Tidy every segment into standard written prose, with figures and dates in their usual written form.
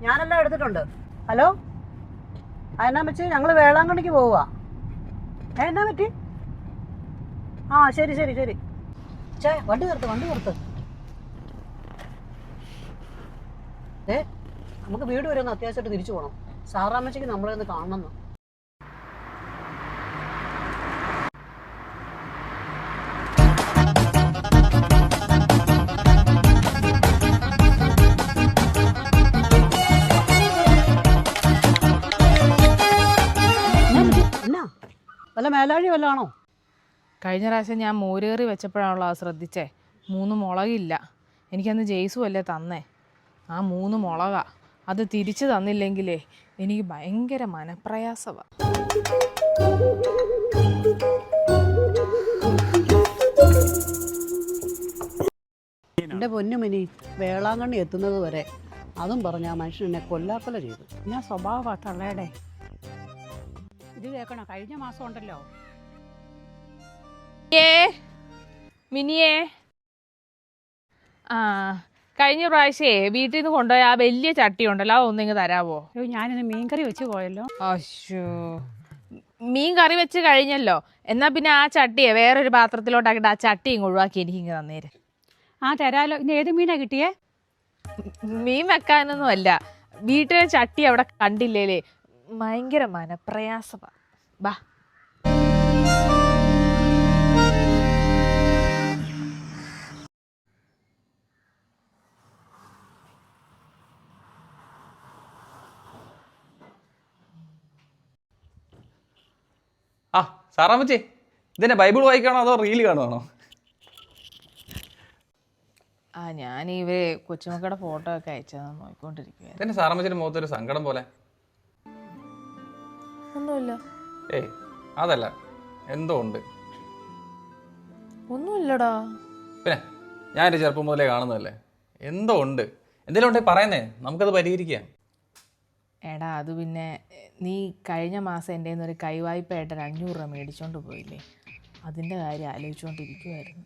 ഞാനെല്ലാം എടുത്തിട്ടുണ്ട്. ഹലോ, എന്നാ വെച്ച് ഞങ്ങൾ വേളാങ്കണ്ണിക്ക് പോവുക. എന്നാ പറ്റി? ആ ശരി ശരി ശരി. വണ്ടി നിർത്ത്. നമുക്ക് വീട് വരെ ഒന്ന് അത്യാവശ്യമായിട്ട് തിരിച്ചു പോകണം. സാറാമ്മച്ചയ്ക്ക് നമ്മളെ ഒന്ന് കാണണം. എന്നാ വല്ല മേലാഴി വല്ലതാണോ? കഴിഞ്ഞ പ്രാവശ്യം ഞാൻ മോരേറി വെച്ചപ്പോഴാണല്ലോ അത് ശ്രദ്ധിച്ചേ. 3 മുളകില്ല. എനിക്കന്ന് ജെയ്സു അല്ലേ തന്നേ. ആ 3 മുളകാ. അത് തിരിച്ചു തന്നില്ലെങ്കിലേ എനിക്ക് ഭയങ്കര മനപ്രയാസമാണ്. എൻ്റെ പൊന്നുമിനി, വേളാങ്കണ്ണി എത്തുന്നത് വരെ അതും പറഞ്ഞ ആ മനുഷ്യൻ എന്നെ കൊല്ലാക്കൊല ചെയ്തു. ഞാൻ സ്വഭാവ തള്ളയുടെ ഇത് കേൾക്കണം. കഴിഞ്ഞ മാസം ഉണ്ടല്ലോ മിനിയേ, ആ കഴിഞ്ഞ പ്രാവശ്യമേ വീട്ടിൽ നിന്ന് കൊണ്ടുപോയ ആ വലിയ ചട്ടി ഉണ്ടല്ലോ, അതൊന്നിങ്ങ് തരാവോ? ഞാനിന്ന് മീൻകറി വെച്ച് പോയല്ലോ. അശ്ശോ, മീൻ കറി വെച്ച് കഴിഞ്ഞല്ലോ. എന്നാ പിന്നെ ആ ചട്ടിയെ വേറൊരു പാത്രത്തിലോട്ടാക്കിയിട്ട് ആ ചട്ടിയും ഒഴിവാക്കി എനിക്കിങ്ങ് തന്നേര്. ആ തരാലോ. ഇന്ന് ഏത് മീനാ കിട്ടിയേ? മീൻ വെക്കാനൊന്നും അല്ല, വീട്ടിലെ ചട്ടി അവിടെ കണ്ടില്ലേലേ ഭയങ്കര മനപ്രയാസമാണ്. ബാ. ആ സാറാമ്മച്ചി, ഇതെന്നെ ബൈബിൾ വായിക്കണോ അതോ റീൽ കാണുവാണോ? ആ ഞാൻ ഇവര് കൊച്ചുമക്കളുടെ ഫോട്ടോ ഒക്കെ അയച്ചത് നോക്കിക്കൊണ്ടിരിക്കുക. ഇതെന്നെ സാറാമ്മച്ചിന്റെ മുഖത്തൊരു സങ്കടം പോലെ. ഒന്നുമില്ല. ഏയ് അതല്ല, എന്തോ ഉണ്ട്. ഒന്നുമില്ലടാ. പിന്നെ ഞാൻ എൻ്റെ ചെറുപ്പം മുതലേ കാണുന്നതല്ലേ, എന്തോ ഉണ്ട്. എന്തെങ്കിലും ഉണ്ടെങ്കിൽ പറയുന്നേ, നമുക്കത് പരിഹരിക്കാം. എടാ അത് പിന്നെ നീ കഴിഞ്ഞ മാസം എൻ്റെ ഒരു കൈവായ്പയായിട്ട് 500 രൂപ മേടിച്ചോണ്ട് പോയില്ലേ, അതിൻ്റെ കാര്യം ആലോചിച്ചുകൊണ്ടിരിക്കുമായിരുന്നു.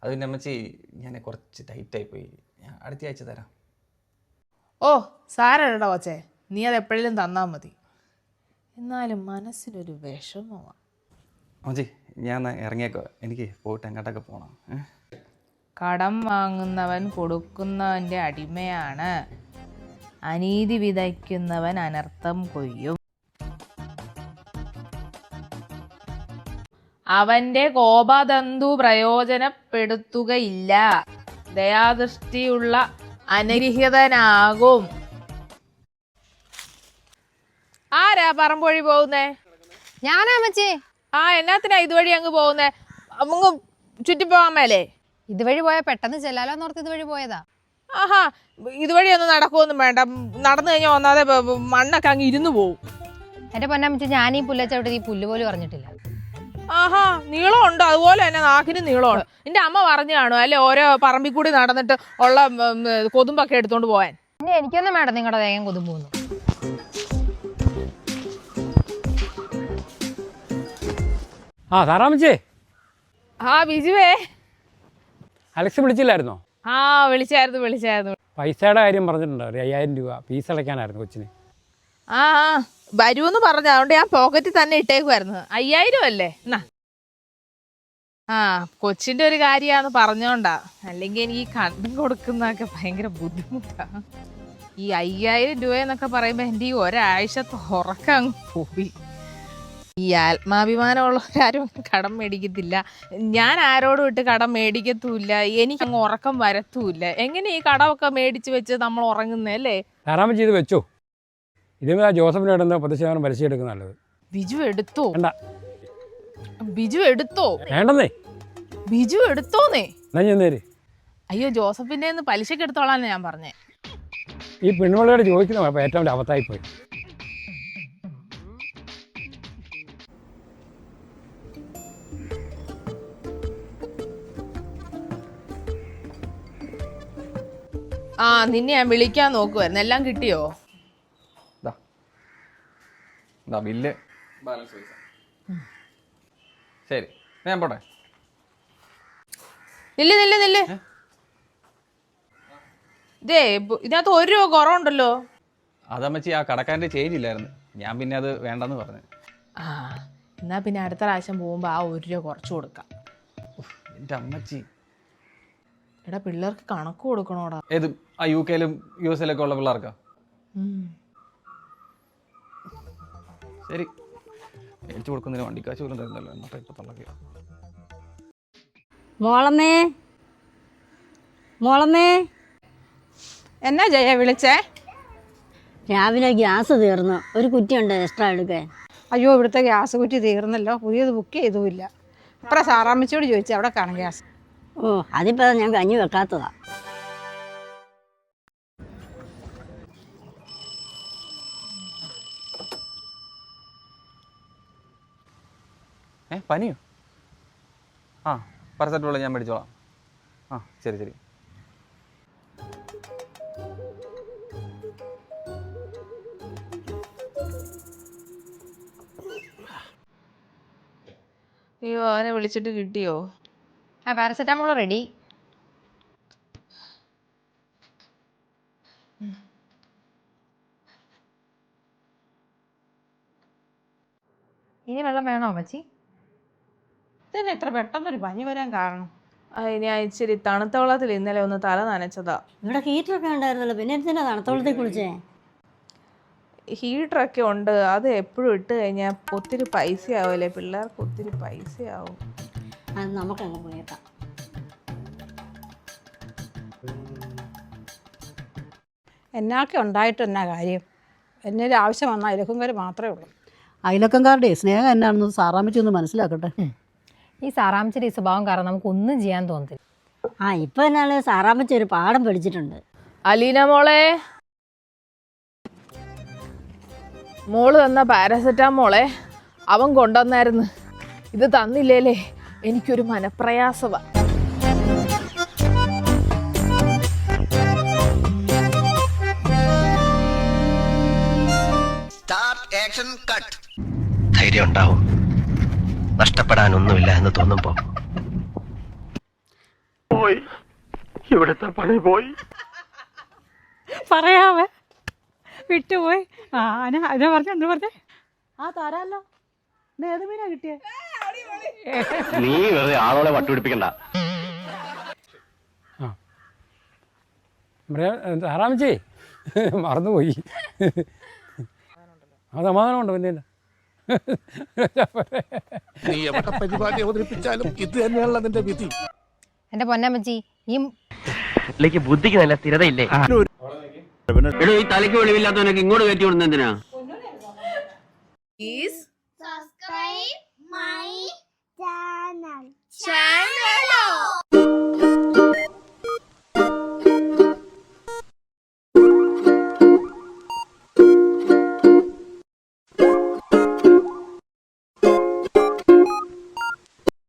അത് പിന്നെ അമ്മച്ചി ഞാൻ കുറച്ച് ടൈറ്റായി പോയി, ഞാൻ അടുത്ത ആഴ്ച തരാം. ഓ സാരമില്ലടാ കൊച്ചേ, നീ അത് എപ്പോഴേലും തന്നാൽ മതി. എന്നാലും മനസ്സിനൊരു വിഷമമാണ്. അമ്മച്ചി ഞാൻ ഇറങ്ങിയേക്കോ, എനിക്ക് പോയിട്ട് എങ്ങോട്ടൊക്കെ പോകണം. കടം വാങ്ങുന്നവൻ കൊടുക്കുന്നവൻ്റെ അടിമയാണ്. അനീതി വിതയ്ക്കുന്നവൻ അനർത്ഥം കൊയ്യും. അവന്റെ കോപതന്തു പ്രയോജനപ്പെടുത്തുകയില്ല. ദയാദൃഷ്ടിയുള്ള അനുഗ്രഹീതനാകും. ആരാ പറമ്പൊഴി പോകുന്നേ? ഞാനാ അമ്മച്ചി. ആ എന്നാത്തിനാ ഇതുവഴി അങ്ങ് പോകുന്നേ? അങ്ങ് ചുറ്റിപ്പോവാൻ മേലേ? ഇതുവഴി പോയാൽ പെട്ടെന്ന് ചെല്ലാലോന്നോർത്ത് ഇതുവഴി പോയതാ. ആഹാ, ഇതുവഴി ഒന്നും നടക്കുമൊന്നും വേണ്ട. നടന്നു കഴിഞ്ഞാൽ ഒന്നാതെ മണ്ണൊക്കെ അങ്ങ് ഇരുന്ന് പോവും. എന്റെ പൊന്നമ്മച്ചി, ഞാൻ ഈ പുല്ലച്ചവിട്ട് ഈ പുല്ല് പോലും പറഞ്ഞിട്ടില്ല. ആഹാ, നീളമുണ്ട്, അതുപോലെ തന്നെ നാക്കിന് നീളമുണ്ട്. എന്റെ അമ്മ പറഞ്ഞു കാണും അല്ലെ, ഓരോ പറമ്പിൽ കൂടി നടന്നിട്ട് ഉള്ള കൊതുമ്പൊക്കെ എടുത്തോണ്ട് പോവാൻ. പിന്നെ എനിക്കൊന്നും വേണ്ട നിങ്ങളുടെ വേഗം കൊതുമ്പോന്നു. ആ സാറാമ്മച്ചേ. ആ ബിജുവേ. അലക്സ് വിളിച്ചില്ലായിരുന്നോ? ആ വിളിച്ചായിരുന്നു. പൈസയുടെ കാര്യം പറഞ്ഞിട്ടുണ്ടോ? ഒരു 5000 രൂപ ഫീസ് അടയ്ക്കാനായിരുന്നു കൊച്ചിന്. ആ വരൂന്ന് പറഞ്ഞു, അതുകൊണ്ട് ഞാൻ പോക്കറ്റിൽ തന്നെ ഇട്ടേക്കുമായിരുന്നു. 5000 അല്ലേ? എന്നാ ആ കൊച്ചിന്റെ ഒരു കാര്യമാന്ന് പറഞ്ഞോണ്ടാ, അല്ലെങ്കിൽ എനിക്ക് കണ്ടും കൊടുക്കുന്നതൊക്കെ ഭയങ്കര ബുദ്ധിമുട്ടാണ്. ഈ 5000 രൂപ എന്നൊക്കെ പറയുമ്പോ എൻ്റെ ഈ ഒരാഴ്ചത്തെ ഉറക്കം അങ്ങ് പോയി. ഈ ആത്മാഭിമാനമുള്ളവരാരും കടം മേടിക്കത്തില്ല. ഞാൻ ആരോടും ഇട്ട് കടം മേടിക്കത്തുമില്ല. എനിക്കങ്ങ് ഉറക്കം വരത്തുമില്ല. എങ്ങനെ ഈ കടമൊക്കെ മേടിച്ച് വെച്ച് നമ്മൾ ഉറങ്ങുന്നല്ലേ? സാറാമ്മച്ചി ഇത് വെച്ചോ. ഇതിന് ആ ജോസഫിന് ഇടുന്ന 10% പലിശ എടുക്കുന്ന നല്ലത്. ബിജു എടുത്തോ? വേണ്ട. ബിജു എടുത്തോ? വേണ്ടെന്നേ. ബിജു എടുത്തോന്നേ? എന്നാ ചെന്നേര്. അയ്യോ, ജോസഫിന്റെ പലിശക്ക് എടുത്തോളാന്ന് ഞാൻ പറഞ്ഞേ. ഈ പെണ്ണുപിള്ളയോട് ചോദിക്കുന്ന ഏറ്റവും വലിയ അബദ്ധമായിപ്പോയി. ആ നിന്നെ ഞാൻ വിളിക്കാൻ നോക്കുവായിരുന്നു. എല്ലാം കിട്ടിയോ? ബില്ല് ബാലൻസ് പൈസ. ശരി, ഞാൻ പോട്ടെ. നില്ല് ഇതേ ഇതിനകത്ത് 1 രൂപ കുറവുണ്ടല്ലോ. അതമ്മച്ചി ആ കടക്കാരൻ്റെ ചേഞ്ച് ഇല്ലായിരുന്നു, ഞാൻ പിന്നെ അത് വേണ്ടെന്ന് പറഞ്ഞു. ആ എന്നാ പിന്നെ അടുത്ത പ്രാവശ്യം പോകുമ്പോൾ ആ 1 രൂപ കുറച്ച് കൊടുക്കാം. എൻ്റെ അമ്മച്ചി. എടാ പിള്ളേർക്ക് കണക്ക് കൊടുക്കണോടാ. ഏത് ആ UK-ലും US-ലൊക്കെ ഉള്ള പിള്ളേർക്കാ? ശരി, മേടിച്ചു കൊടുക്കുന്നതിന് വണ്ടിക്കാശ് പോലും തരുന്നല്ലോ, എന്നിട്ട് ഇപ്പം തള്ളക്കുക. മോളമ്മേ മോളമ്മേ, എന്നാ ജയ വിളിച്ചേ? രാവിലെ ഗ്യാസ് തീർന്നു, ഒരു കുറ്റിയുണ്ട് എക്സ്ട്രാ എടുക്കാൻ. അയ്യോ, ഇവിടുത്തെ ഗ്യാസ് കുറ്റി തീർന്നല്ലോ, പുതിയത് ബുക്ക് ചെയ്തുമില്ല. അപ്പുറം സാറാമ്മച്ചിയോട് ചോദിച്ചു, അവിടെ കാണും ഗ്യാസ്. ഓ, അതിപ്പോൾ ഞാൻ കഞ്ഞി വെക്കാത്തതാ. പനിയോ? ആ പാരസെറ്റമോൾ ഞാൻ മേടിച്ചോളാം. ആ ശരി ശരി. അയ്യോ, അവനെ വിളിച്ചിട്ട് കിട്ടിയോ? ആ പാരസെറ്റാമോൾ റെഡി. ഇനി വെള്ളം വേണോ അമ്മച്ചി? ഇതിന് എത്ര പെട്ടെന്നൊരു പനി വരാൻ കാരണം? ഞാൻ ഇച്ചിരി തണുത്ത വെള്ളത്തിൽ ഇന്നലെ ഒന്ന് തല നനച്ചതാ. ഇവിടെ ഹീറ്ററൊക്കെ ഉണ്ടായിരുന്നല്ലോ, പിന്നെ എന്തിനാ തണുത്തോളത്തിൽ കുളിച്ചേ? ഹീറ്ററൊക്കെ ഉണ്ട്, അത് എപ്പോഴും ഇട്ട് കഴിഞ്ഞാൽ ഒത്തിരി പൈസയാവില്ലേ, പിള്ളേർക്ക് ഒത്തിരി പൈസയാവും. അത് നമുക്കങ്ങ് പോയേക്കാം. എന്നൊക്കെ ഉണ്ടായിട്ട് എന്നാ കാര്യം? എന്നൊരു ആവശ്യം വന്നാൽ ഇലക്കുംകര മാത്രമേ ഉള്ളൂ. അയലക്കംകാരുടെ സ്നേഹം എന്നാണെന്ന് സാറാമ്മച്ചി ഒന്ന് മനസ്സിലാക്കട്ടെ. ഈ സാറാമ്മച്ചിയുടെ ഈ സ്വഭാവം കാരണം നമുക്കൊന്നും ചെയ്യാൻ തോന്നത്തില്ല. ആ, ഇപ്പം എന്നാണ് സാറാമ്മച്ചി ഒരു പാഠം പഠിച്ചിട്ടുണ്ട്. അലീന മോളെ, മോള് തന്ന പാരസെറ്റാമോളെ അവൻ കൊണ്ടുവന്നായിരുന്നു. ഇത് തന്നില്ലേലേ എനിക്കൊരു മനപ്രയാസവാ. ധൈര്യം ഉണ്ടാവും, നഷ്ടപ്പെടാനൊന്നുമില്ല എന്ന് തോന്നുമ്പോ പോയി ഇവിടുത്തെ പണി പോയി. പറയാവേ, വിട്ടുപോയി. ആ അതിനെ പറഞ്ഞു, എന്ത് പറഞ്ഞേ? ആ തരാല്ലോ. ഏത് മീനാ കിട്ടിയേ? നീ വെറുതെ ആളോടെ വട്ടുപിടിപ്പിക്കണ്ട. സാറാമ്മച്ചി മറന്നുപോയി. ആ സമാധാനമുണ്ട്, പിന്നെ നീ എവിടെ പരിപാടി അവതരിപ്പിച്ചാലും ഇത് തന്നെയാണല്ലോ നിന്റെ വിധി. എന്റെ പൊന്നമ്മച്ചി, ഈ ബുദ്ധിക്ക് നല്ല സ്ഥിരതയില്ലേ? ഈ തലയ്ക്ക് വെളിവില്ലാത്തവനൊക്കെ ഇങ്ങോട്ട് കയറ്റി വിടുന്ന എന്തിനാ?